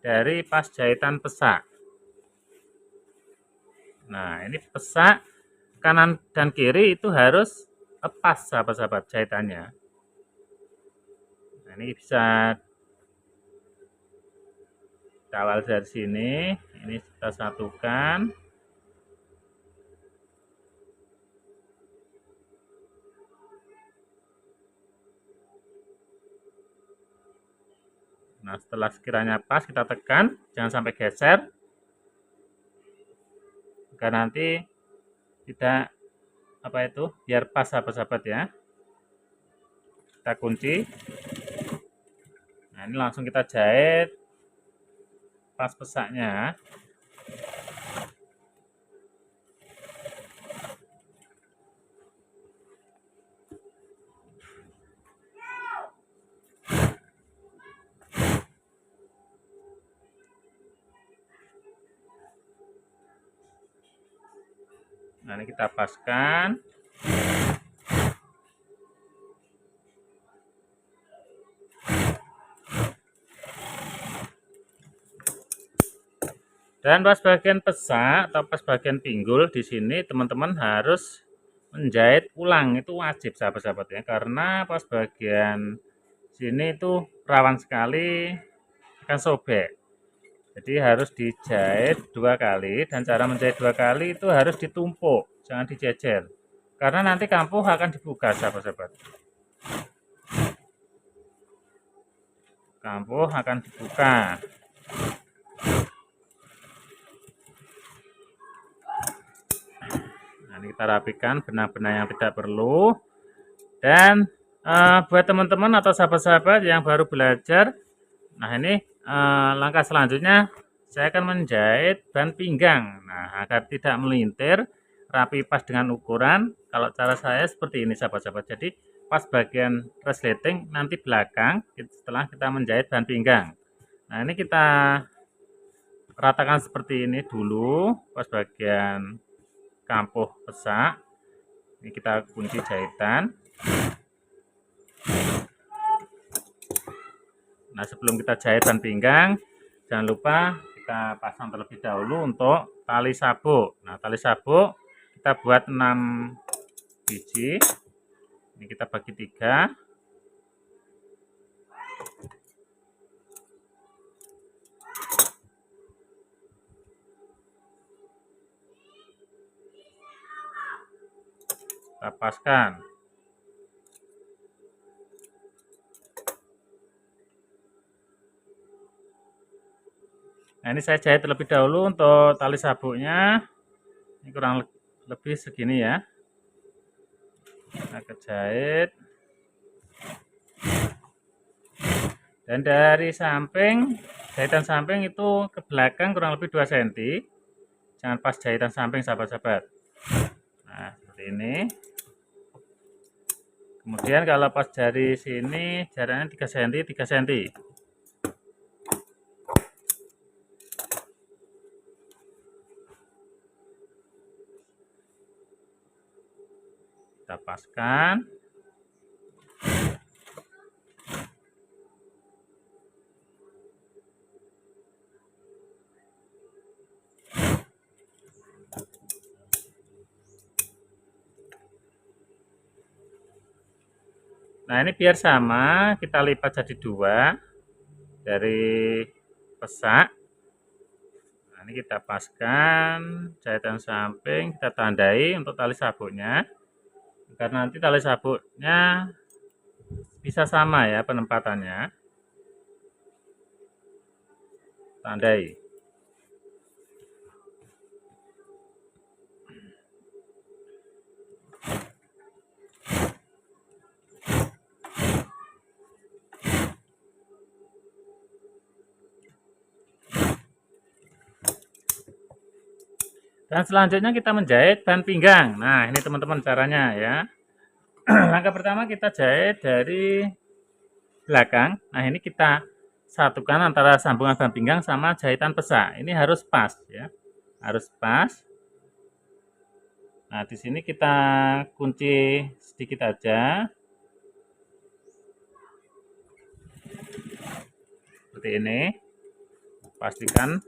dari pas jahitan pesak. Nah, ini pesak kanan dan kiri itu harus pas sahabat-sahabat jahitannya. Nah, ini bisa kita awal dari sini, ini kita satukan. Nah, setelah sekiranya pas, kita tekan, jangan sampai geser, agar nanti tidak biar pas sahabat-sahabat ya. Kita kunci. Nah, ini langsung kita jahit pas pesaknya. Nah, ini kita paskan. Dan pas bagian pesak atau pas bagian pinggul di sini teman-teman harus menjahit ulang, itu wajib sahabat-sahabat ya, karena pas bagian sini itu rawan sekali akan sobek. Jadi harus dijahit 2 kali, dan cara menjahit 2 kali itu harus ditumpuk, jangan dijejer. Karena nanti kampuh akan dibuka sahabat-sahabat. Kampuh akan dibuka. Nah, ini kita rapikan benang-benang yang tidak perlu. Dan buat teman-teman atau sahabat-sahabat yang baru belajar, nah ini langkah selanjutnya saya akan menjahit ban pinggang. Nah, agar tidak melintir, rapi pas dengan ukuran. Kalau cara saya seperti ini sahabat-sahabat. Jadi pas bagian resleting nanti belakang setelah kita menjahit ban pinggang. Nah, ini kita ratakan seperti ini dulu pas bagian kampuh pesak. Ini kita kunci jahitan. Nah, sebelum kita jahit ban pinggang, jangan lupa kita pasang terlebih dahulu untuk tali sabuk. Nah, tali sabuk kita buat 6 biji. Ini kita bagi 3. Kita paskan. Nah, ini saya jahit terlebih dahulu untuk tali sabuknya. Ini kurang lebih segini ya. Nah, kejahit. Dan dari samping, jahitan samping itu ke belakang kurang lebih 2 cm. Jangan pas jahitan samping sahabat-sahabat. Nah, seperti ini. Kemudian kalau pas dari sini jaraknya 3 cm, 3 cm. Kita paskan. Nah, ini biar sama, kita lipat jadi 2 dari pesak. Nah, ini kita paskan jahitan samping, kita tandai untuk tali sabuknya. Karena nanti tali sabuknya bisa sama ya penempatannya. Tandai. Dan selanjutnya kita menjahit ban pinggang. Nah, ini teman-teman caranya ya. Langkah pertama kita jahit dari belakang. Nah, ini kita satukan antara sambungan ban pinggang sama jahitan pesak. Ini harus pas ya. Harus pas. Nah, di sini kita kunci sedikit aja. Seperti ini. pastikan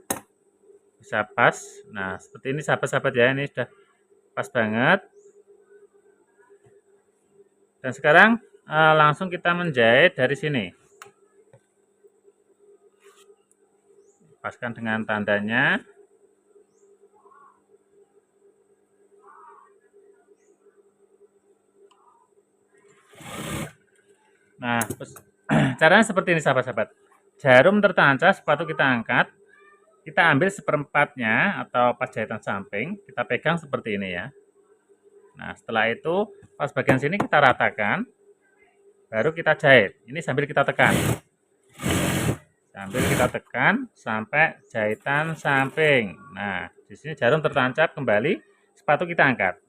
bisa pas. Nah, seperti ini sahabat-sahabat ya, ini sudah pas banget. Dan sekarang langsung kita menjahit dari sini. Paskan dengan tandanya. Nah, caranya seperti ini sahabat-sahabat. Jarum tertancap, sepatu kita angkat, kita ambil seperempatnya atau pas jahitan samping, kita pegang seperti ini ya. Nah, setelah itu pas bagian sini kita ratakan, baru kita jahit. Ini sambil kita tekan. Sambil kita tekan sampai jahitan samping. Nah, di sini jarum tertancap kembali, sepatu kita angkat.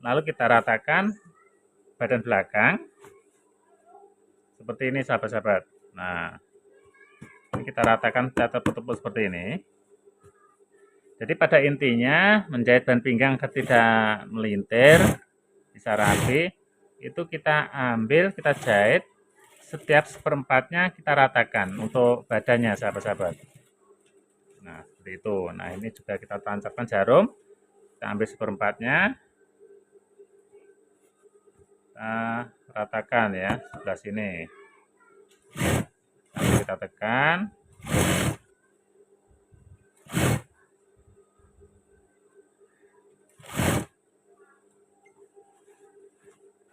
Lalu kita ratakan badan belakang. Seperti ini sahabat-sahabat. Nah, ini kita ratakan tertutup seperti ini. Jadi pada intinya menjahit bahan pinggang tidak melintir, bisa rapi, itu kita ambil, kita jahit, setiap seperempatnya kita ratakan untuk badannya sahabat-sahabat. Nah, seperti itu. Nah, ini juga kita tancapkan jarum, kita ambil seperempatnya, kita ratakan ya, sebelah sini. Lalu kita tekan.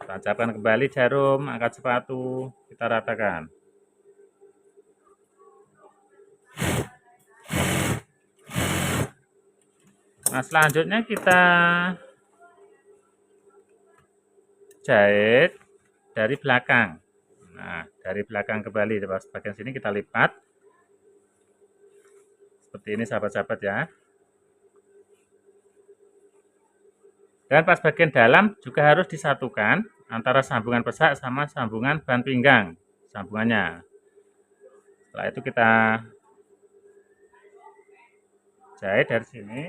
Tancapkan kembali jarum, angkat sepatu, kita ratakan. Nah, selanjutnya kita jahit dari belakang. Nah, dari belakang kembali, bagian sini kita lipat. Seperti ini sahabat-sahabat ya. Dan pas bagian dalam juga harus disatukan antara sambungan pesak sama sambungan bahan pinggang, sambungannya. Setelah itu kita jahit dari sini.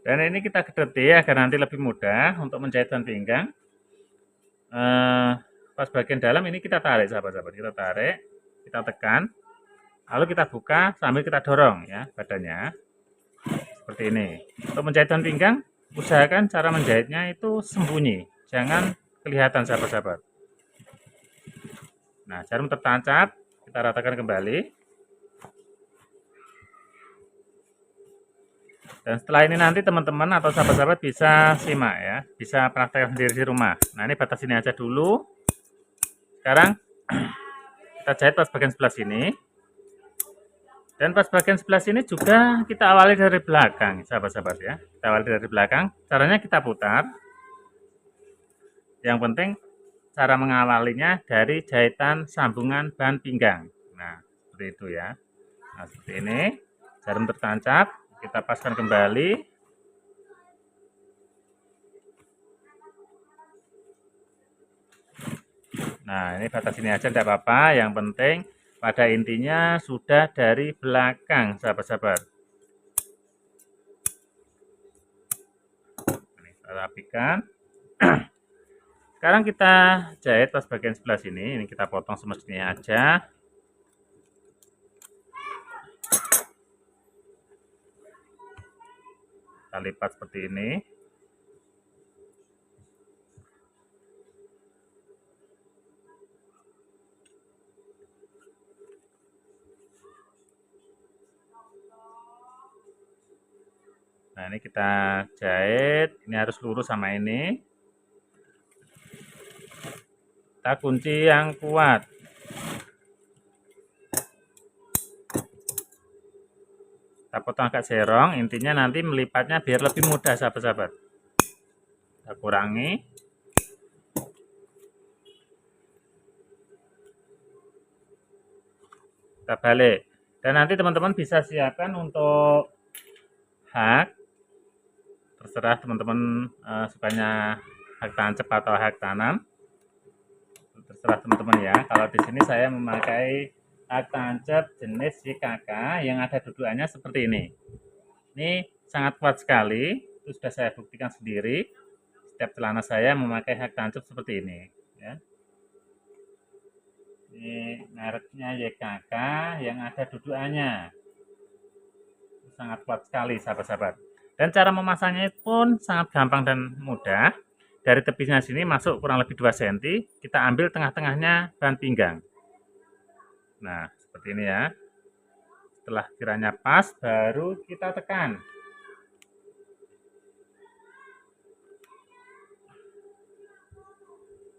Dan ini kita gedeti agar nanti lebih mudah untuk menjahit bahan pinggang. Pas bagian dalam ini kita tarik sahabat-sahabat, kita tarik, kita tekan, lalu kita buka sambil kita dorong ya badannya. Seperti ini. Untuk menjahit bahan pinggang, usahakan cara menjahitnya itu sembunyi, jangan kelihatan sahabat-sahabat. Nah, jarum tertancap, kita ratakan kembali. Dan setelah ini nanti teman-teman atau sahabat-sahabat bisa simak ya, bisa praktek sendiri di rumah. Nah, ini batas ini aja dulu. Sekarang kita jahit pas bagian sebelah sini. Dan pas bagian sebelah sini juga kita awali dari belakang, sahabat-sahabat ya. Kita awali dari belakang, caranya kita putar. Yang penting cara mengawalinya dari jahitan sambungan bahan pinggang. Nah, seperti itu ya. Nah, seperti ini. Jarum tertancap, kita paskan kembali. Nah, ini batas ini aja tidak apa-apa. Yang penting pada intinya sudah dari belakang, sahabat-sahabat. Ini kita rapikan. Sekarang kita jahit pas bagian sebelah sini. Ini kita potong semestinya aja. Kita lipat seperti ini. Nah, ini kita jahit, ini harus lurus sama ini. Kita kunci yang kuat. Kita potong agak serong, intinya nanti melipatnya biar lebih mudah sahabat-sahabat. Kita kurangi. Kita balik. Dan nanti teman-teman bisa siapkan untuk hak. Terserah teman-teman sukanya hak tancap atau hak tanam. Terserah teman-teman ya. Kalau di sini saya memakai hak tancap jenis YKK yang ada dudukannya seperti ini. Ini sangat kuat sekali. Itu sudah saya buktikan sendiri. setiap celana saya memakai hak tancap seperti ini ya. Ini mereknya YKK yang ada dudukannya, sangat kuat sekali sahabat-sahabat. Dan cara memasangnya pun sangat gampang dan mudah. Dari tepisnya sini masuk kurang lebih 2 cm, kita ambil tengah-tengahnya bahan pinggang. Nah, seperti ini ya. Setelah kiranya pas, baru kita tekan.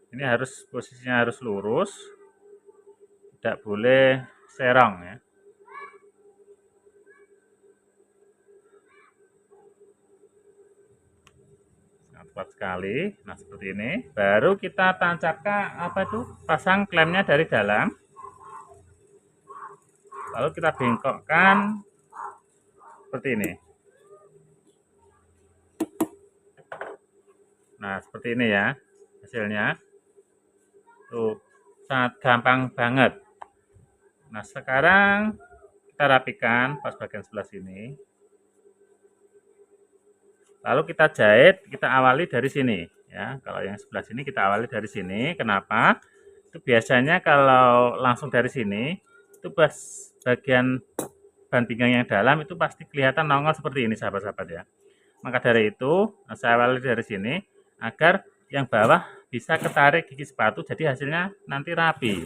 Ini harus posisinya harus lurus, tidak boleh serong ya. Sangat kuat sekali. Nah, seperti ini. Baru kita tancapkan pasang klemnya dari dalam. Lalu kita bengkokkan seperti ini. Nah, seperti ini ya hasilnya. Tuh, sangat gampang banget. Nah, sekarang kita rapikan pas bagian sebelah sini. Lalu kita jahit, kita awali dari sini ya. Kalau yang sebelah sini kita awali dari sini. Kenapa? Itu biasanya kalau langsung dari sini, itu pas bagian bahan pinggang yang dalam itu pasti kelihatan nongol seperti ini sahabat-sahabat ya. Maka dari itu, saya awali dari sini agar yang bawah bisa ketarik gigi sepatu, jadi hasilnya nanti rapi.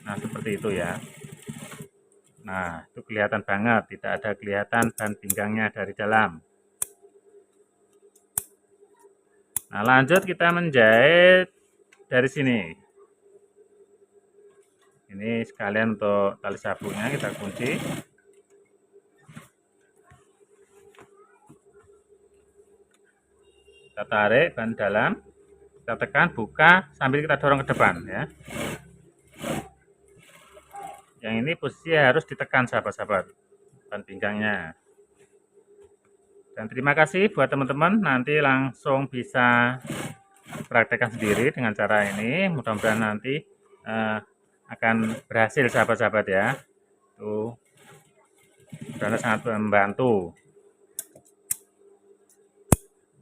Nah, seperti itu ya. Nah, itu kelihatan banget, tidak ada kelihatan bahan pinggangnya dari dalam. Nah, lanjut kita menjahit dari sini. Ini sekalian untuk tali sabuknya kita kunci. Kita tarik bahan dalam, kita tekan, buka sambil kita dorong ke depan ya. Yang ini posisi harus ditekan sahabat-sahabat, bahan pinggangnya. Dan terima kasih buat teman-teman, nanti langsung bisa praktekkan sendiri dengan cara ini. Mudah-mudahan nanti akan berhasil sahabat-sahabat ya. Tuh, mudah-mudahan sangat membantu.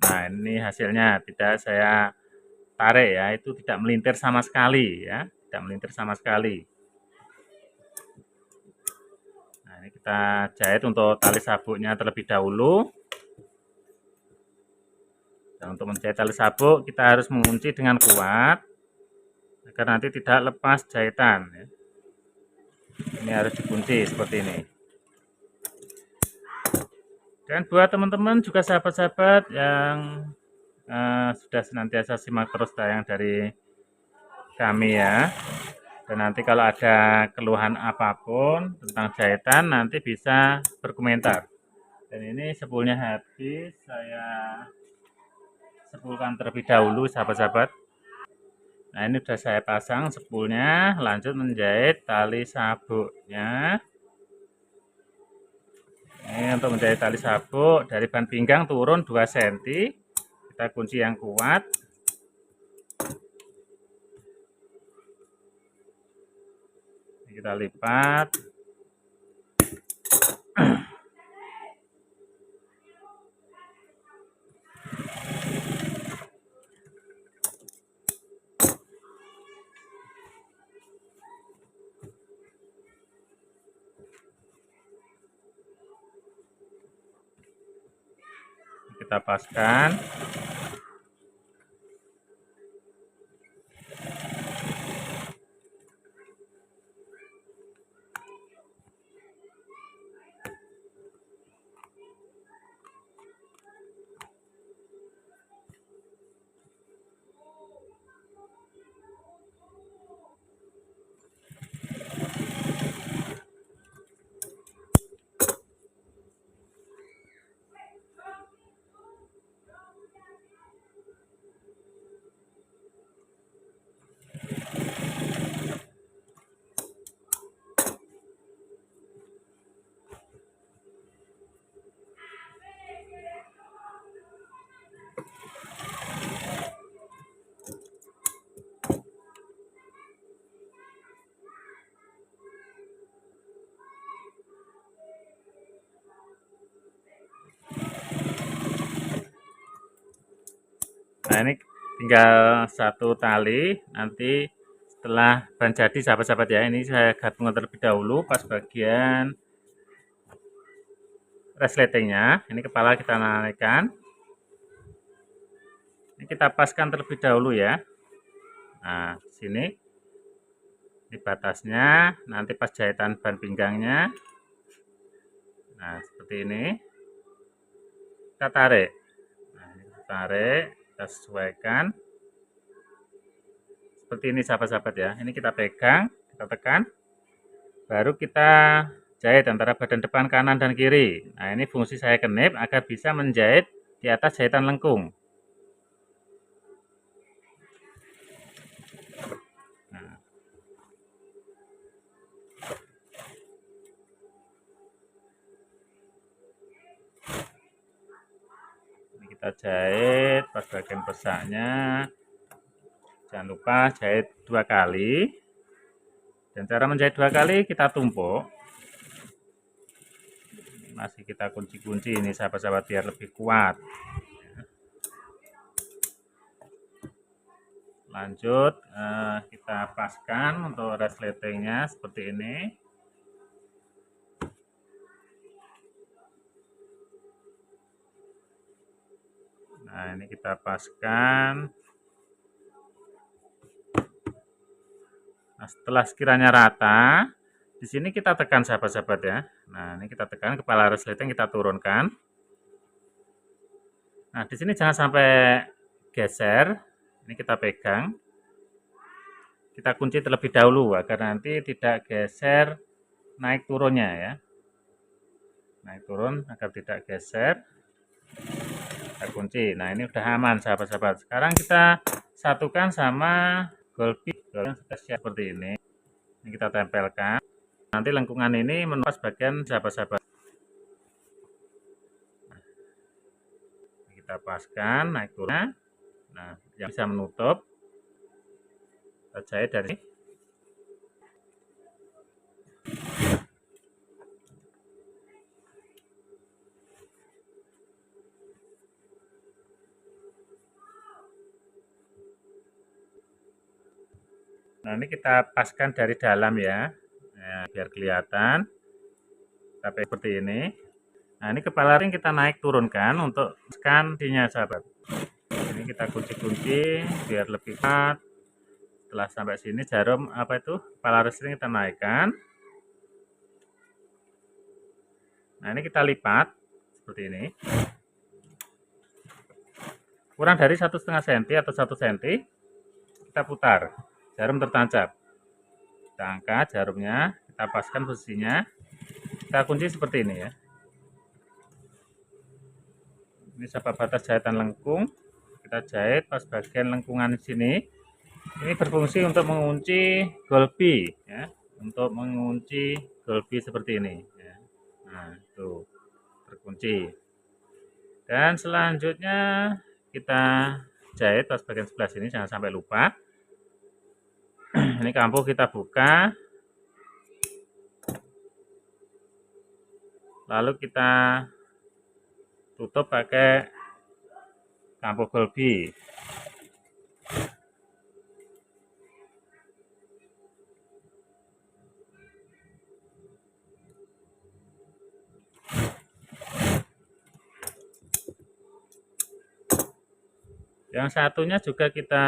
Nah, ini hasilnya, tidak saya tarik ya, itu tidak melintir sama sekali ya, tidak melintir sama sekali. Nah, ini kita jahit untuk tali sabuknya terlebih dahulu. Dan untuk menjahit tali sabuk kita harus mengunci dengan kuat agar nanti tidak lepas jahitan ya. Ini harus dikunci seperti ini. Dan buat teman-teman juga sahabat-sahabat yang sudah senantiasa simak terus tayang dari kami ya. Dan nanti kalau ada keluhan apapun tentang jahitan nanti bisa berkomentar. Dan ini sepulnya habis, saya sepulkan terlebih dahulu sahabat-sahabat. Nah, ini sudah saya pasang sepulnya, lanjut menjahit tali sabuknya. Ini untuk menjahit tali sabuk dari bahan pinggang turun 2 cm. Kita kunci yang kuat. Kita lipat. Kita paskan. Nah, ini tinggal satu tali. Nanti setelah ban jadi sahabat-sahabat ya, ini saya gabungkan terlebih dahulu pas bagian resletingnya. Ini kepala kita naikkan. Ini kita paskan terlebih dahulu ya. Nah, sini di batasnya, nanti pas jahitan ban pinggangnya. Nah, seperti ini. Kita tarik. Nah, kita tarik, kita sesuaikan. Seperti ini sahabat-sahabat ya. Ini kita pegang, kita tekan. Baru kita jahit antara badan depan kanan dan kiri. Nah, ini fungsi saya kenip agar bisa menjahit di atas jahitan lengkung. Nah, ini kita jahit pas bagian pesaknya. Jangan lupa jahit 2 kali. Dan cara menjahit 2 kali kita tumpuk. Masih kita kunci-kunci ini sahabat-sahabat biar lebih kuat. Lanjut kita paskan untuk resletingnya seperti ini. Nah, ini kita paskan. Nah, setelah sekiranya rata, di sini kita tekan sahabat-sahabat ya. Nah, ini kita tekan kepala resleting kita turunkan. Nah, di sini jangan sampai geser. Ini kita pegang. Kita kunci terlebih dahulu agar nanti tidak geser naik turunnya ya. Naik turun agar tidak geser. Kita kunci. Nah, ini udah aman sahabat-sahabat. Sekarang kita satukan sama golpi yang sudah siap seperti ini. Ini kita tempelkan. Nanti lengkungan ini menutup bagian sahabat-sahabat. Kita paskan naik turun. Nah, yang bisa menutup kita jahit dari sini. Nah, ini kita paskan dari dalam ya. Nah, biar kelihatan. Tapi seperti ini. Nah, ini kepala ring kita naik turunkan untuk scan D-nya sahabat. Ini kita kunci-kunci biar lebih kuat. Setelah sampai sini jarum kepala ring kita naikkan. Nah, ini kita lipat seperti ini. Kurang dari 1,5 cm atau 1 cm. Kita putar. Jarum tertancap. Kita angkat jarumnya, kita paskan posisinya. Kita kunci seperti ini ya. Ini sahabat batas jahitan lengkung. Kita jahit pas bagian lengkungan sini. Ini berfungsi untuk mengunci golpi ya. Untuk mengunci golpi seperti ini ya. Nah, itu terkunci. Dan selanjutnya kita jahit pas bagian sebelah sini, jangan sampai lupa. Ini kampuh kita buka. Lalu kita tutup pakai kampuh golpi. Yang satunya juga kita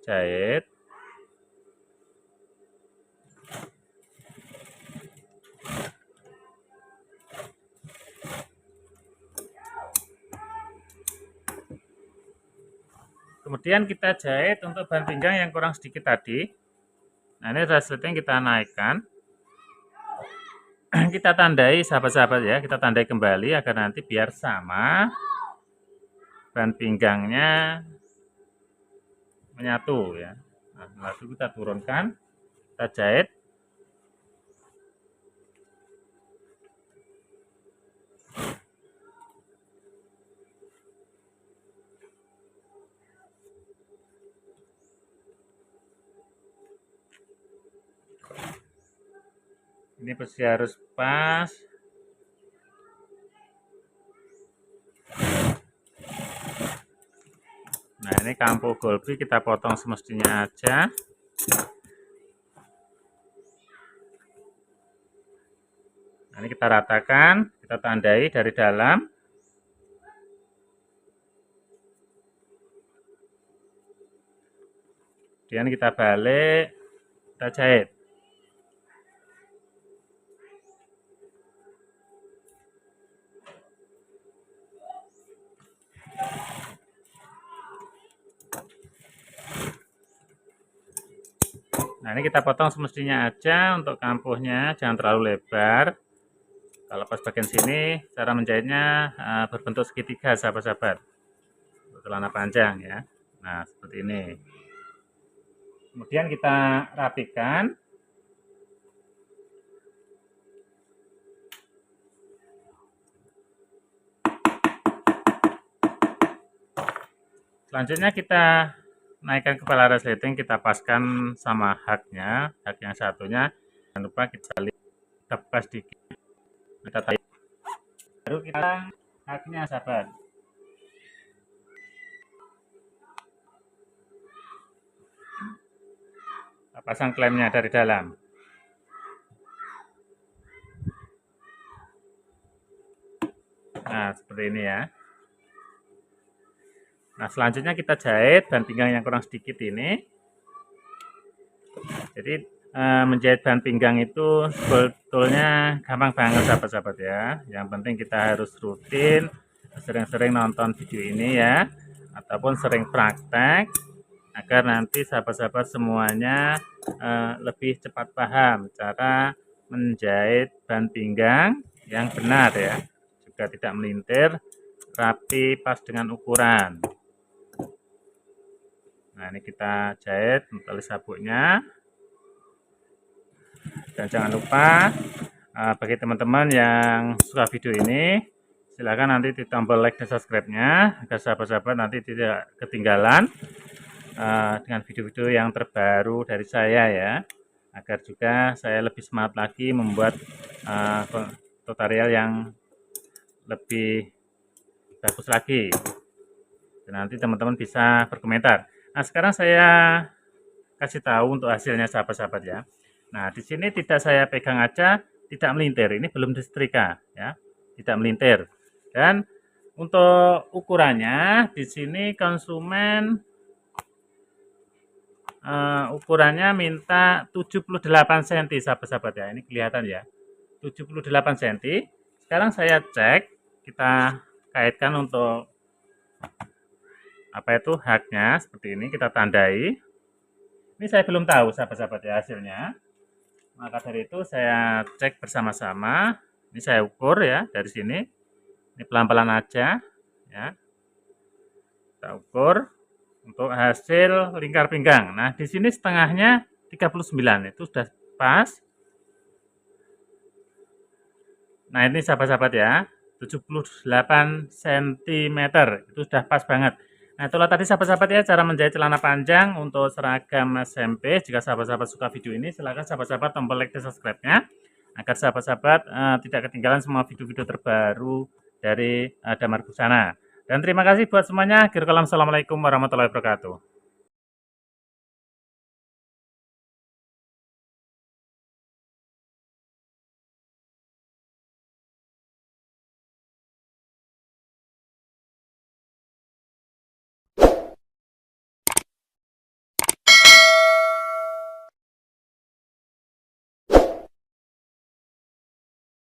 jahit. Kemudian kita jahit untuk ban pinggang yang kurang sedikit tadi. Nah, ini resleting kita naikkan. Kita tandai sahabat-sahabat ya, kita tandai kembali agar nanti biar sama ban pinggangnya menyatu ya. Nah, lalu kita turunkan, kita jahit. Ini posisi harus pas. ini kampuh golbi kita potong semestinya aja. Nah, ini kita ratakan, kita tandai dari dalam. Kemudian kita balik, kita jahit. Nah, ini kita potong semestinya aja untuk kampuhnya, jangan terlalu lebar. Kalau pas bagian sini, cara menjahitnya berbentuk segitiga, sahabat-sahabat. Untuk celana panjang ya. Nah, seperti ini. Kemudian kita rapikan. Selanjutnya kita naikkan kepala resleting, kita paskan sama haknya, hak yang satunya. Jangan lupa kita tepas dikit. Kita tarik. Baru kita haknya, sahabat. Kita pasang klemnya dari dalam. Nah, seperti ini ya. Nah, selanjutnya kita jahit ban pinggang yang kurang sedikit ini. Jadi menjahit ban pinggang itu sebetulnya gampang banget, sahabat-sahabat ya. Yang penting kita harus rutin, sering-sering nonton video ini ya, ataupun sering praktek, agar nanti sahabat-sahabat semuanya lebih cepat paham cara menjahit ban pinggang yang benar ya, juga tidak melintir, rapi, pas dengan ukuran. Nah, ini kita jahit tali sabuknya. Dan jangan lupa bagi teman-teman yang suka video ini, silakan nanti di tombol like dan subscribe-nya agar sahabat-sahabat nanti tidak ketinggalan dengan video-video yang terbaru dari saya ya, agar juga saya lebih semangat lagi membuat tutorial yang lebih bagus lagi. Dan nanti teman-teman bisa berkomentar. Nah, sekarang saya kasih tahu untuk hasilnya, sahabat-sahabat ya. Nah, di sini tidak saya pegang aja, tidak melintir. Ini belum disetrika ya, tidak melintir. Dan untuk ukurannya di sini konsumen ukurannya minta 78 cm, sahabat-sahabat ya. Ini kelihatan ya, 78 cm. Sekarang saya cek, kita kaitkan untuk apa itu haknya, seperti ini kita tandai. Ini saya belum tahu, sahabat-sahabat ya, hasilnya. Maka dari itu saya cek bersama-sama. Ini saya ukur ya dari sini. Ini pelan-pelan aja ya. Kita ukur untuk hasil lingkar pinggang. Nah, di sini setengahnya 39, itu sudah pas. Nah, ini sahabat-sahabat ya, 78 cm, itu sudah pas banget. Nah, itulah tadi sahabat-sahabat ya cara menjahit celana panjang untuk seragam SMP. Jika sahabat-sahabat suka video ini, silakan sahabat-sahabat tombol like dan subscribe-nya agar sahabat-sahabat tidak ketinggalan semua video-video terbaru dari Damar Busana. Dan terima kasih buat semuanya. Akhir kalam, assalamualaikum warahmatullahi wabarakatuh.